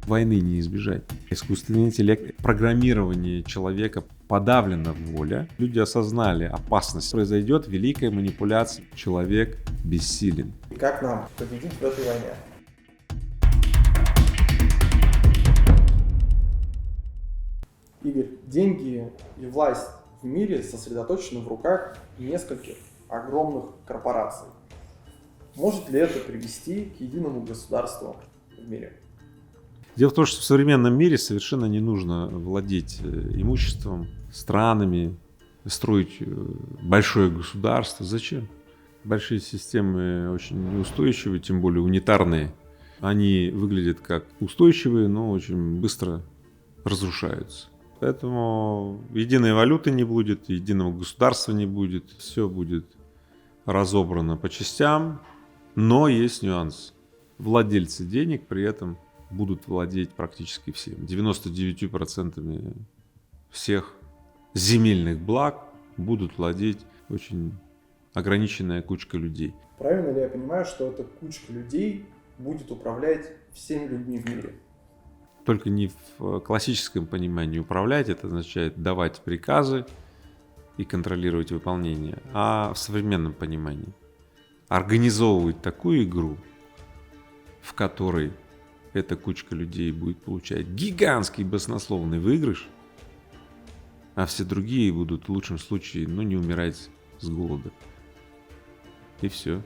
Войны не избежать. Искусственный интеллект, программирование человека, подавлена воля. Люди осознали опасность. Произойдет великая манипуляция. Человек бессилен. И как нам победить в этой войне? Игорь, деньги и власть в мире сосредоточены в руках нескольких огромных корпораций. Может ли это привести к единому государству в мире? Дело в том, что в современном мире совершенно не нужно владеть имуществом, странами, строить большое государство. Зачем? Большие системы очень неустойчивые, тем более унитарные. Они выглядят как устойчивые, но очень быстро разрушаются. Поэтому единой валюты не будет, единого государства не будет. Все будет разобрано по частям, но есть нюанс. Владельцы денег при этом будут владеть практически всем. 99% всех земельных благ будут владеть очень ограниченная кучка людей. Правильно ли я понимаю, что эта кучка людей будет управлять всеми людьми в мире? Только не в классическом понимании управлять, это означает давать приказы и контролировать выполнение, а в современном понимании организовывать такую игру, в которой эта кучка людей будет получать гигантский баснословный выигрыш, а все другие будут в лучшем случае, не умирать с голода. И все.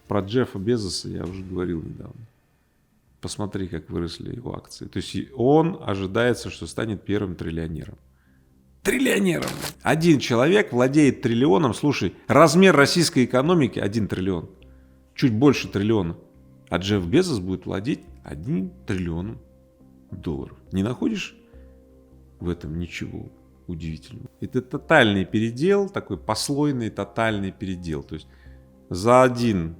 Про Джеффа Безоса я уже говорил недавно. Посмотри, как выросли его акции. То есть он ожидается, что станет первым триллионером. Триллионером! Один человек владеет триллионом. Слушай, размер российской экономики 1 триллион. Чуть больше триллиона. А Джефф Безос будет владеть 1 триллионом долларов. Не находишь в этом ничего удивительного? Это тотальный передел, такой послойный тотальный передел. То есть за один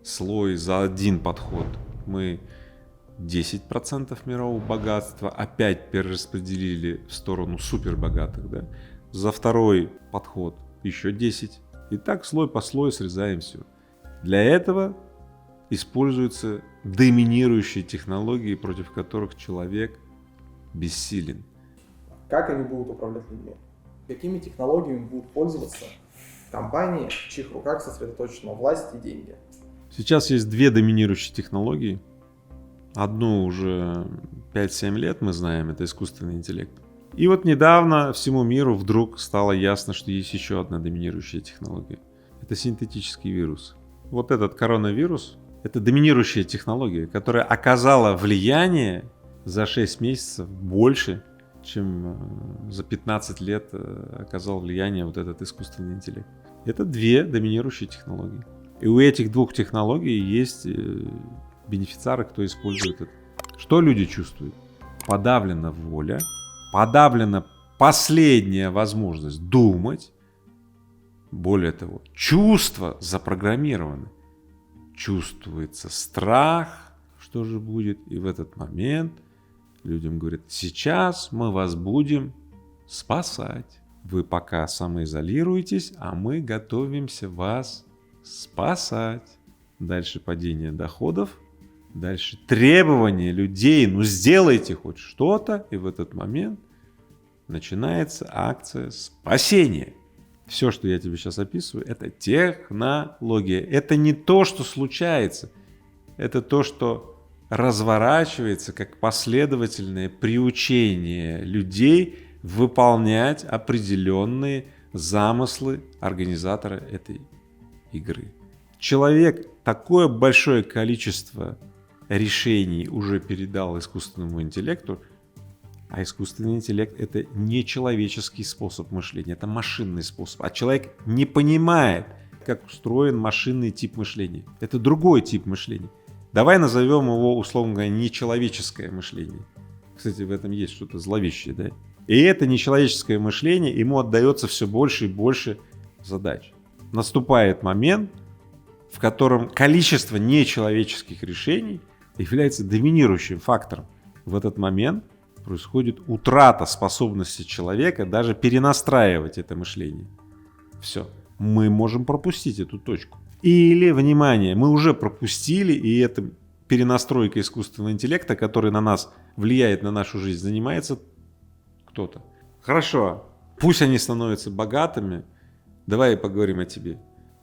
слой, за один подход мы 10% мирового богатства опять перераспределили в сторону супербогатых. Да? За второй подход еще 10. И так слой по слою срезаем все. Для этого используются доминирующие технологии, против которых человек бессилен. Как они будут управлять людьми? Какими технологиями будут пользоваться компании, в чьих руках сосредоточена власть и деньги? Сейчас есть две доминирующие технологии. Одну уже 5-7 лет мы знаем, это искусственный интеллект. И вот недавно всему миру вдруг стало ясно, что есть еще одна доминирующая технология. Это синтетический вирус. Вот этот коронавирус — это доминирующая технология, которая оказала влияние за 6 месяцев больше, чем за 15 лет оказал влияние вот этот искусственный интеллект. Это две доминирующие технологии. И у этих двух технологий есть бенефициары, кто использует это. Что люди чувствуют? Подавлена воля, подавлена последняя возможность думать. Более того, чувства запрограммированы. Чувствуется страх, что же будет. И в этот момент людям говорят: сейчас мы вас будем спасать. Вы пока самоизолируетесь, а мы готовимся вас спасать. Дальше падение доходов. Дальше требования людей: сделайте хоть что-то. И в этот момент начинается акция спасения. Все, что я тебе сейчас описываю, это технология. Это не то, что случается. Это то, что разворачивается как последовательное приучение людей выполнять определенные замыслы организатора этой игры. Человек такое большое количество решений уже передал искусственному интеллекту, а искусственный интеллект — это не человеческий способ мышления, это машинный способ. А человек не понимает, как устроен машинный тип мышления. Это другой тип мышления. Давай назовем его, условно говоря, нечеловеческое мышление. Кстати, в этом есть что-то зловещее, да? И это нечеловеческое мышление, ему отдается все больше и больше задач. Наступает момент, в котором количество нечеловеческих решений является доминирующим фактором. В этот момент происходит утрата способности человека даже перенастраивать это мышление. Все. Мы можем пропустить эту точку. Или, внимание, мы уже пропустили, и это перенастройкой искусственного интеллекта, который на нас влияет, на нашу жизнь, занимается кто-то. Хорошо, пусть они становятся богатыми, давай поговорим о тебе.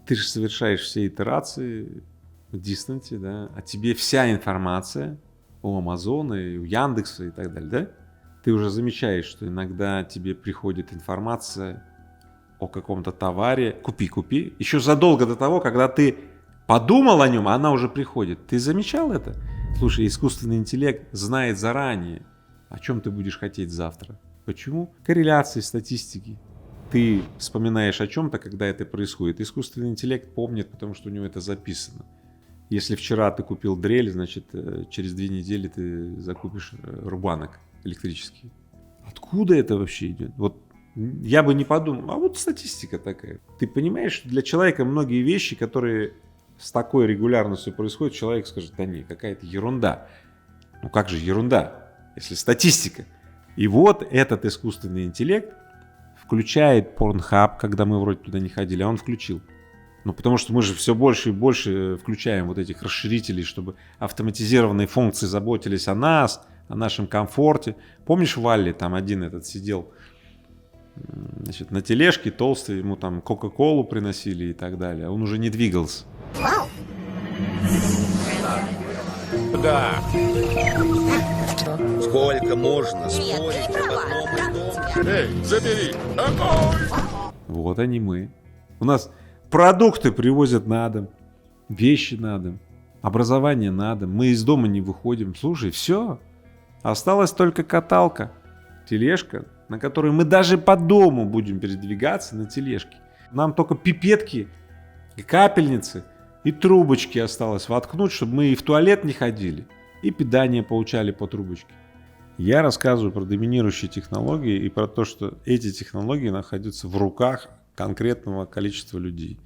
Ты же совершаешь все итерации в дистанте, да, а тебе вся информация у Амазона, и у Яндекса и так далее, да? Ты уже замечаешь, что иногда тебе приходит информация о каком-то товаре, купи, еще задолго до того, когда ты подумал о нем, она уже приходит. Ты замечал это? Слушай, искусственный интеллект знает заранее, о чем ты будешь хотеть завтра. Почему? Корреляции, статистики. Ты вспоминаешь о чем-то, когда это происходит. Искусственный интеллект помнит, потому что у него это записано. Если вчера ты купил дрель, значит, через 2 недели ты закупишь рубанок электрический. Откуда это вообще идет? Вот я бы не подумал, а вот статистика такая. Ты понимаешь, что для человека многие вещи, которые с такой регулярностью происходят, человек скажет, да не, какая-то ерунда. Ну как же ерунда, если статистика? И вот этот искусственный интеллект включает Pornhub, когда мы вроде туда не ходили, а он включил. Ну, потому что мы же все больше и больше включаем вот этих расширителей, чтобы автоматизированные функции заботились о нас, о нашем комфорте. Помнишь, в Валли там один этот сидел, значит, на тележке толстый, ему там Кока-Колу приносили и так далее, а он уже не двигался. Да. Сколько можно спорить об одном и том же? Эй, забери! Огонь! Вот они мы. У нас продукты привозят на дом, вещи на дом, образование на дом. Мы из дома не выходим. Слушай, все. Осталась только каталка, тележка, на которой мы даже по дому будем передвигаться на тележке. Нам только пипетки, капельницы и трубочки осталось воткнуть, чтобы мы и в туалет не ходили, и питание получали по трубочке. Я рассказываю про доминирующие технологии и про то, что эти технологии находятся в руках конкретного количества людей,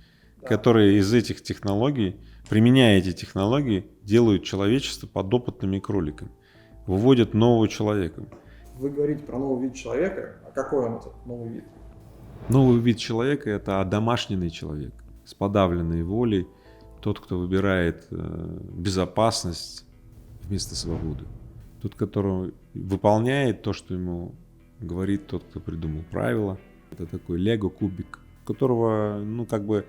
которые из этих технологий, применяя эти технологии, делают человечество подопытными кроликами, выводят нового человека. Вы говорите про новый вид человека, а какой он этот новый вид? Новый вид человека — это одомашненный человек, с подавленной волей, тот, кто выбирает безопасность вместо свободы. Тот, который выполняет то, что ему говорит тот, кто придумал правила. Это такой лего-кубик, у которого, ну, как бы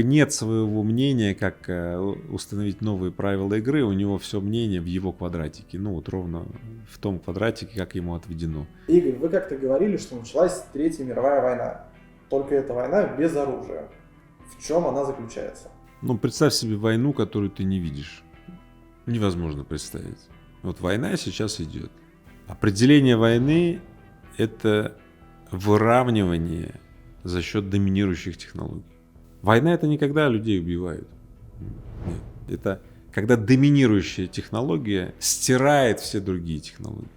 нет своего мнения, как установить новые правила игры. У него все мнение в его квадратике. Ну, вот ровно в том квадратике, как ему отведено. Игорь, вы как-то говорили, что началась Третья мировая война. Только эта война без оружия. В чем она заключается? Ну, представь себе войну, которую ты не видишь. Невозможно представить. Вот война сейчас идет. Определение войны — это выравнивание за счет доминирующих технологий. Война — это не когда людей убивают. Нет. Это когда доминирующая технология стирает все другие технологии.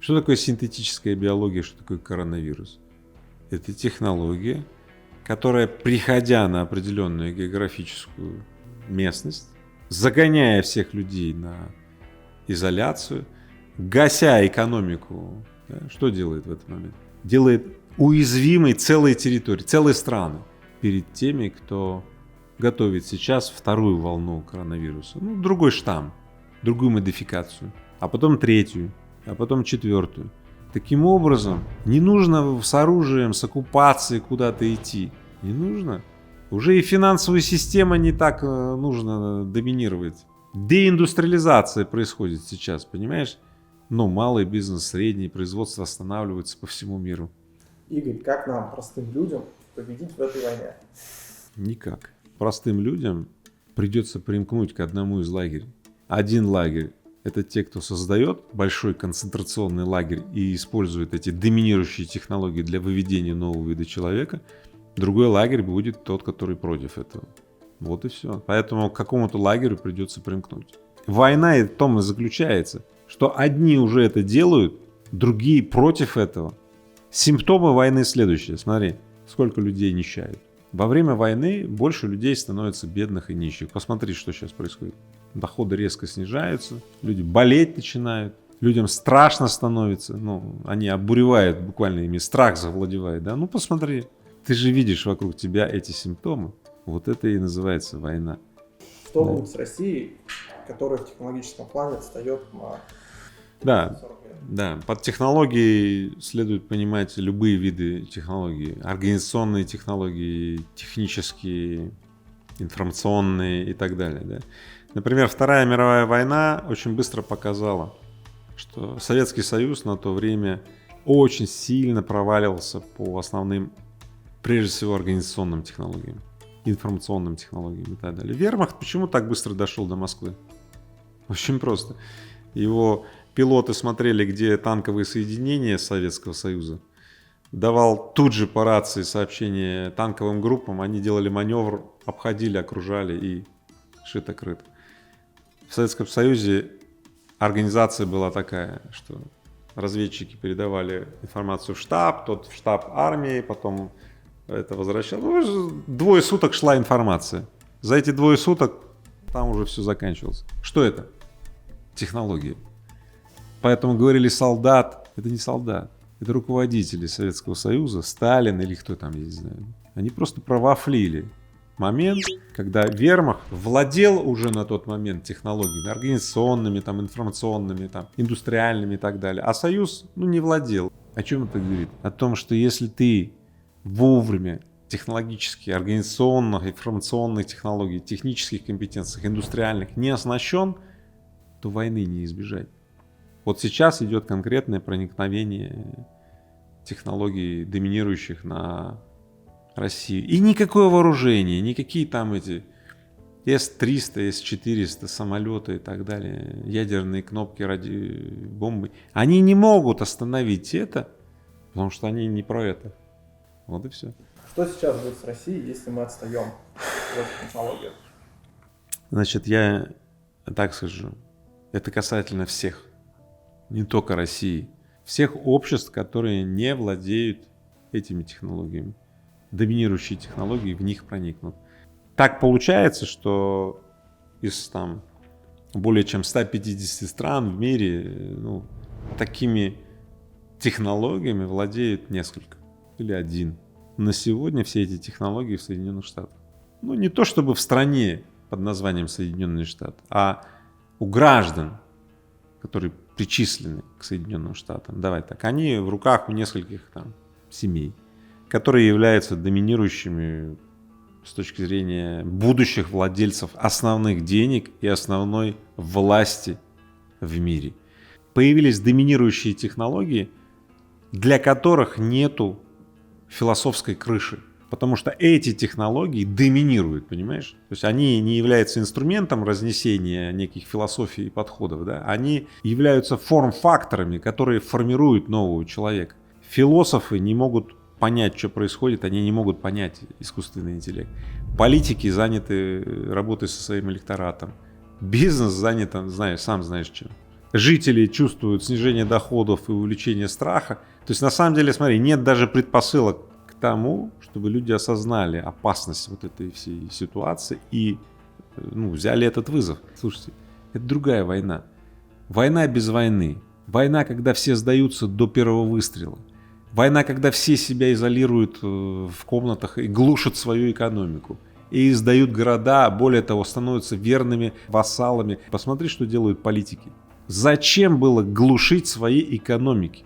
Что такое синтетическая биология, что такое коронавирус? Это технология, которая, приходя на определенную географическую местность, загоняя всех людей на изоляцию, гася экономику, да, что делает в этот момент? Делает уязвимой целые территории, целые страны перед теми, кто готовит сейчас вторую волну коронавируса. Ну, другой штамм, другую модификацию, а потом третью, а потом четвертую. Таким образом, не нужно с оружием, с оккупацией куда-то идти. Не нужно. Уже и финансовая система не так нужно доминировать. Деиндустриализация происходит сейчас, понимаешь? Но малый бизнес, средний, производство останавливается по всему миру. Игорь, как нам, простым людям, победить в этой войне? Никак. Простым людям придется примкнуть к одному из лагерей. Один лагерь — это те, кто создает большой концентрационный лагерь и использует эти доминирующие технологии для выведения нового вида человека. Другой лагерь будет тот, который против этого. Вот и все. Поэтому к какому-то лагерю придется примкнуть. Война и в том и заключается, что одни уже это делают, другие против этого. Симптомы войны следующие. Смотри, сколько людей нищают. Во время войны больше людей становится бедных и нищих. Посмотри, что сейчас происходит. Доходы резко снижаются, люди болеть начинают, людям страшно становится. Ну, они обуревают, буквально ими страх завладевает. Да? Ну, посмотри, ты же видишь вокруг тебя эти симптомы. Вот это и называется война. Что Да. будет с Россией, который в технологическом плане отстает на Да. 40 лет. Да, под технологией следует понимать любые виды технологий. Организационные технологии, технические, информационные и так далее. Да. Например, Вторая мировая война очень быстро показала, что Советский Союз на то время очень сильно проваливался по основным, прежде всего, организационным технологиям, информационным технологиям и так далее. Вермахт почему так быстро дошел до Москвы? Очень просто. Его пилоты смотрели, где танковые соединения Советского Союза, давал тут же по рации сообщение танковым группам, они делали маневр, обходили, окружали и шито-крыто. В Советском Союзе организация была такая, что разведчики передавали информацию в штаб, тот в штаб армии, потом это возвращал. Ну, 2 суток шла информация. За эти 2 суток там уже все заканчивалось. Что это? Технологии. Поэтому говорили солдат, это не солдат, это руководители Советского Союза, Сталин или кто там, я не знаю. Они просто провафлили момент, когда вермахт владел уже на тот момент технологиями организационными, там, информационными, там, индустриальными и так далее, а Союз, не владел. О чем это говорит? О том, что если ты вовремя технологически, организационных, информационных технологий, технических компетенциях, индустриальных не оснащен, то войны не избежать. Вот сейчас идет конкретное проникновение технологий, доминирующих на Россию. И никакое вооружение, никакие там эти С-300, С-400, самолеты и так далее, ядерные кнопки, бомбы, они не могут остановить это, потому что они не про это. Вот и все. Что сейчас будет с Россией, если мы отстаем в этих технологиях? Значит, я так скажу, это касательно всех, не только России, всех обществ, которые не владеют этими технологиями. Доминирующие технологии в них проникнут. Так получается, что из там более чем 150 стран в мире, такими технологиями владеют несколько или один. На сегодня все эти технологии в Соединенных Штатах. Не то чтобы в стране под названием Соединенные Штаты, а у граждан, которые причислены к Соединенным Штатам, давай так, они в руках у нескольких там семей, которые являются доминирующими с точки зрения будущих владельцев основных денег и основной власти в мире. Появились доминирующие технологии, для которых нету философской крыши, потому что эти технологии доминируют, понимаешь? То есть они не являются инструментом разнесения неких философий и подходов, да? Они являются форм-факторами, которые формируют нового человека. Философы не могут понять, что происходит, они не могут понять искусственный интеллект. Политики заняты работой со своим электоратом. Бизнес занят, сам знаешь чем. Жители чувствуют снижение доходов и увеличение страха. То есть на самом деле, смотри, нет даже предпосылок к тому, чтобы люди осознали опасность вот этой всей ситуации и взяли этот вызов. Слушайте, это другая война. Война без войны. Война, когда все сдаются до первого выстрела. Война, когда все себя изолируют в комнатах и глушат свою экономику. И сдают города, более того, становятся верными вассалами. Посмотри, что делают политики. Зачем было глушить свои экономики?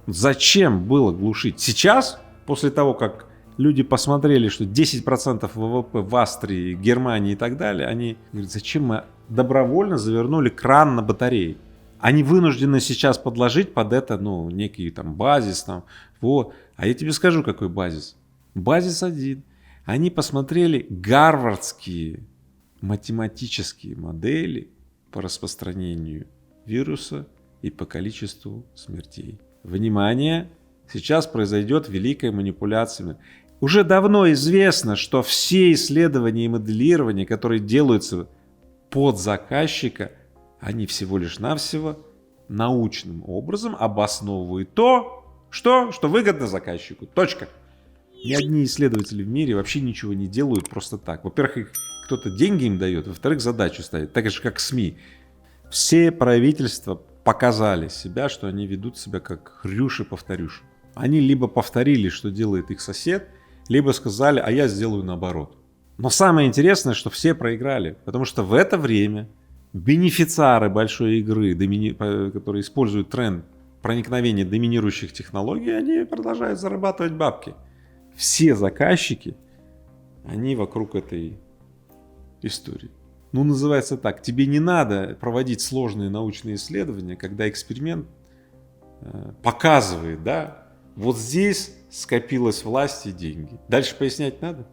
Зачем было глушить? Сейчас, после того, как люди посмотрели, что 10% ВВП в Австрии, Германии и так далее, они говорят, зачем мы добровольно завернули кран на батарее? Они вынуждены сейчас подложить под это, некий там базис, там, вот. А я тебе скажу, какой базис. Базис один. Они посмотрели гарвардские математические модели по распространению вируса и по количеству смертей. Внимание, сейчас произойдет великая манипуляция. Уже давно известно, что все исследования и моделирования, которые делаются под заказчика, они всего лишь навсего научным образом обосновывают то, что выгодно заказчику. Точка. Ни одни исследователи в мире вообще ничего не делают просто так. Во-первых, их кто-то деньги им дает, во-вторых, задачу ставит. Так же, как СМИ. Все правительства показали себя, что они ведут себя как хрюши-повторюши. Они либо повторили, что делает их сосед, либо сказали, а я сделаю наоборот. Но самое интересное, что все проиграли, потому что в это время бенефициары большой игры, которые используют тренд проникновения доминирующих технологий, они продолжают зарабатывать бабки. Все заказчики, они вокруг этой истории. Ну, называется так. Тебе не надо проводить сложные научные исследования, когда эксперимент показывает, да, вот здесь скопилась власть и деньги. Дальше пояснять надо?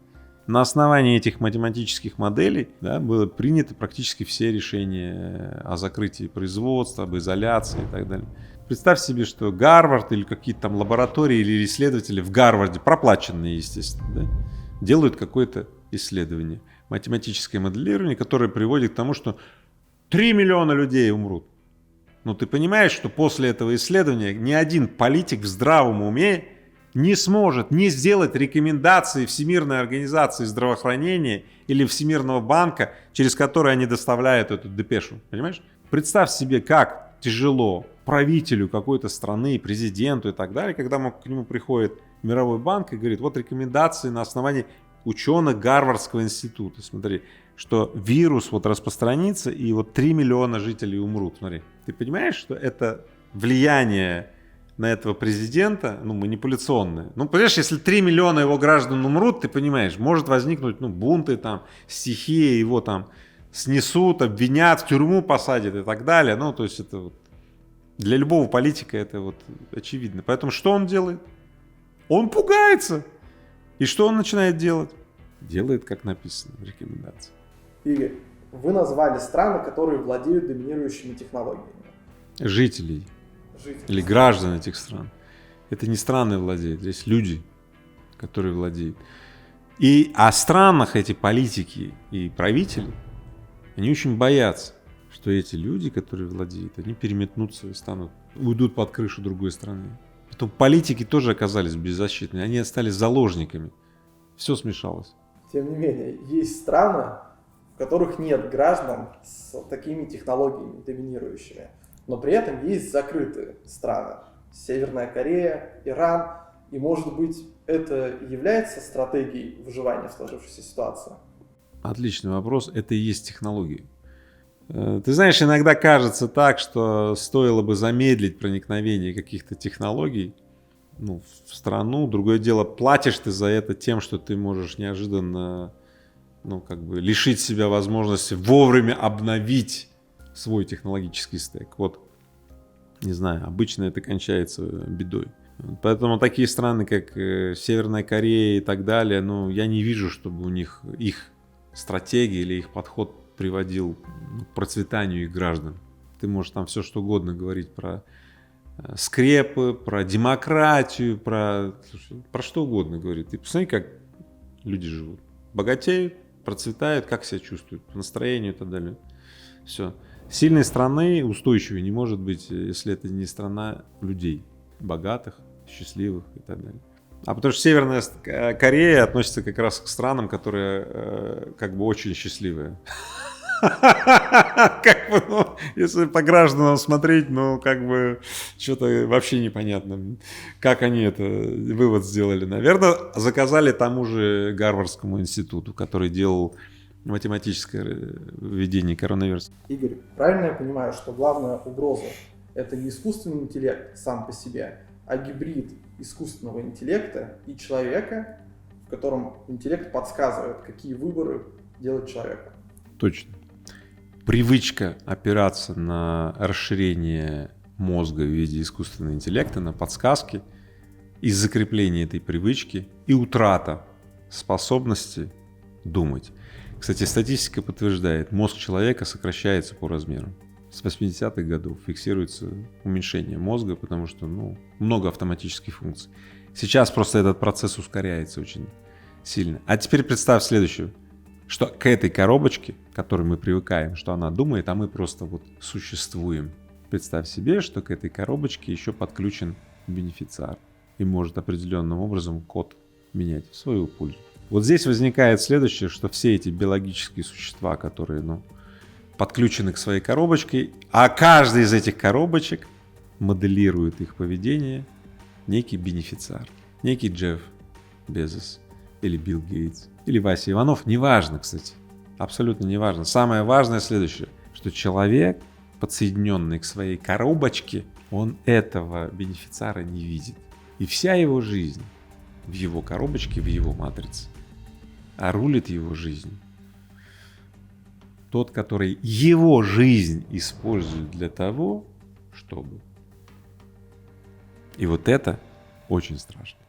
На основании этих математических моделей, да, было принято практически все решения о закрытии производства, об изоляции и так далее. Представь себе, что Гарвард или какие-то там лаборатории или исследователи в Гарварде, проплаченные, естественно, да, делают какое-то исследование, математическое моделирование, которое приводит к тому, что 3 миллиона людей умрут. Но ты понимаешь, что после этого исследования ни один политик в здравом уме не сможет не сделать рекомендации Всемирной организации здравоохранения или Всемирного банка, через который они доставляют эту депешу. Понимаешь? Представь себе, как тяжело правителю какой-то страны, президенту и так далее, когда к нему приходит Мировой банк и говорит, вот рекомендации на основании ученых Гарвардского института. Смотри, что вирус вот распространится и вот 3 миллиона жителей умрут. Смотри, ты понимаешь, что это влияние на этого президента, ну, манипуляционное. Ну, понимаешь, если 3 миллиона его граждан умрут, ты понимаешь, может возникнуть, ну, бунты там, стихии, его там снесут, обвинят, в тюрьму посадят и так далее. Ну, то есть это вот для любого политика это вот очевидно. Поэтому что он делает? Он пугается. И что он начинает делать? Делает, как написано в рекомендации. Игорь, вы назвали страны, которые владеют доминирующими технологиями. Жителей. Или граждан этих стран. Это не страны владеют, здесь люди, которые владеют. И о странах эти политики и правители, они очень боятся, что эти люди, которые владеют, они переметнутся и уйдут под крышу другой страны. Потом политики тоже оказались беззащитными, они остались заложниками. Все смешалось. Тем не менее, есть страны, в которых нет граждан с такими технологиями доминирующими. Но при этом есть закрытые страны. Северная Корея, Иран. И, может быть, это является стратегией выживания в сложившейся ситуации? Отличный вопрос. Это и есть технологии. Ты знаешь, иногда кажется так, что стоило бы замедлить проникновение каких-то технологий, ну, в страну. Другое дело, платишь ты за это тем, что ты можешь неожиданно, ну, как бы лишить себя возможности вовремя обновить свой технологический стек. Вот, не знаю, обычно это кончается бедой. Поэтому такие страны, как Северная Корея и так далее, ну, я не вижу, чтобы у них их стратегия или их подход приводил к процветанию их граждан. Ты можешь там все что угодно говорить про скрепы, про демократию, про что угодно говорить. Ты посмотри, как люди живут. Богатеют, процветают, как себя чувствуют, по настроению и так далее. Все. Сильной страны устойчивой не может быть, если это не страна людей, богатых, счастливых и так далее. А потому что Северная Корея относится как раз к странам, которые как бы очень счастливые. Как бы, ну, если по гражданам смотреть, ну, как бы, что-то вообще непонятно, как они это вывод сделали. Наверное, заказали тому же Гарвардскому институту, который делал математическое введение коронавируса. Игорь, правильно я понимаю, что главная угроза — это не искусственный интеллект сам по себе, а гибрид искусственного интеллекта и человека, в котором интеллект подсказывает, какие выборы делать человеку? Точно. Привычка опираться на расширение мозга в виде искусственного интеллекта, на подсказки, и закрепление этой привычки и утрата способности думать. Кстати, статистика подтверждает, мозг человека сокращается по размеру. С 80-х годов фиксируется уменьшение мозга, потому что, ну, много автоматических функций. Сейчас просто этот процесс ускоряется очень сильно. А теперь представь следующее, что к этой коробочке, к которой мы привыкаем, что она думает, а мы просто вот существуем. Представь себе, что к этой коробочке еще подключен бенефициар и может определенным образом код менять в свою пользу. Вот здесь возникает следующее, что все эти биологические существа, которые, ну, подключены к своей коробочке, а каждый из этих коробочек моделирует их поведение некий бенефициар, некий Джефф Безос или Билл Гейтс или Вася Иванов, неважно, кстати, абсолютно неважно. Самое важное следующее, что человек, подсоединенный к своей коробочке, он этого бенефициара не видит. И вся его жизнь в его коробочке, в его матрице. А рулит его жизнь тот, который его жизнь использует для того, чтобы. И вот это очень страшно.